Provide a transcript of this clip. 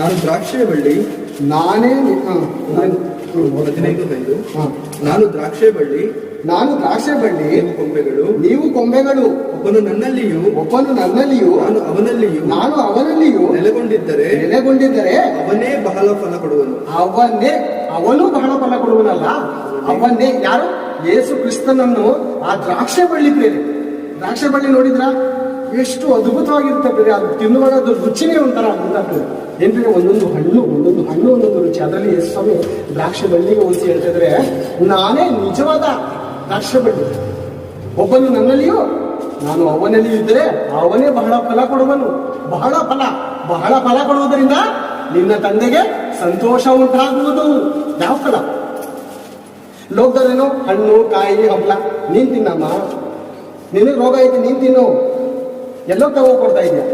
ನಾನು ದ್ರಾಕ್ಷಿಯ ಬಳ್ಳಿ, ನಾನೇ 15:5. ನಾನು ದ್ರಾಕ್ಷಿಯ ಬಳ್ಳಿ, ನಾನು ದ್ರಾಕ್ಷೆ ಬಳ್ಳಿ, ನೀವು ಕೊಂಬೆಗಳು. ನೀವು ಕೊಂಬೆಗಳು. ಒಬ್ಬನು ನನ್ನಲ್ಲಿಯೂ ಒಬ್ಬನು ನನ್ನಲ್ಲಿಯೂ ನಾನು ಅವನಲ್ಲಿಯೂ ನಾನು ಅವನಲ್ಲಿಯೂ ನೆಲೆಗೊಂಡಿದ್ದರೆ ಅವನೇ ಬಹಳ ಫಲ ಕೊಡುವನು. ಅವನು ಬಹಳ ಫಲ ಕೊಡುವನಲ್ಲ, ಅವನ್ನೇ. ಯಾರು? ಯೇಸು ಕ್ರಿಸ್ತನನ್ನು ಆ ದ್ರಾಕ್ಷೆ ಬಳ್ಳಿ ಪ್ರೇರೆ. ದ್ರಾಕ್ಷೆ ಬಳ್ಳಿ ನೋಡಿದ್ರ ಎಷ್ಟು ಅದ್ಭುತವಾಗಿರುತ್ತೆ ಬೇರೆ. ಅದು ತಿನ್ನುವಾಗ ಅದು ರುಚಿನೇ ಒಂಥರ ಅದ್ಭುತ. ಏನ್ರಿ, ಒಂದೊಂದು ಹಣ್ಣು ಒಂದೊಂದು ರುಚಿ. ಅದರಲ್ಲಿ ಯೇಸು ಸ್ವಾಮಿ ದ್ರಾಕ್ಷೆ ಬಳ್ಳಿಗೆ ಹೋಲಿಸಿ ಹೇಳ್ತಿದ್ರೆ, ನಾನೇ ನಿಜವಾದ ದ್ರಾಕ್ಷೆ ಬಳ್ಳಿ. ಒಬ್ಬನು ನನ್ನಲ್ಲಿಯೂ ನಾನು ಅವನಲ್ಲಿಯೂ ಇದ್ದರೆ ಅವನೇ ಬಹಳ ಫಲ ಕೊಡುವನು. ಬಹಳ ಫಲ ಕೊಡುವುದರಿಂದ ನಿನ್ನ ತಂದೆಗೆ ಸಂತೋಷ ಉಂಟಾಗುವುದು. ಯಾವ ಫಲ? ಲೋಕದಲ್ಲೇನೋ ಹಣ್ಣು ಕಾಯಿ ಹಂಪಲ ನೀನ್ ತಿನ್ನಮ್ಮ, ನಿನಗೆ ರೋಗ ಐತಿ ನೀನ್ ತಿನ್ನು, ಎಲ್ಲೋ ತಗೋ ಕೊಡ್ತಾ ಇದೆಯಾ?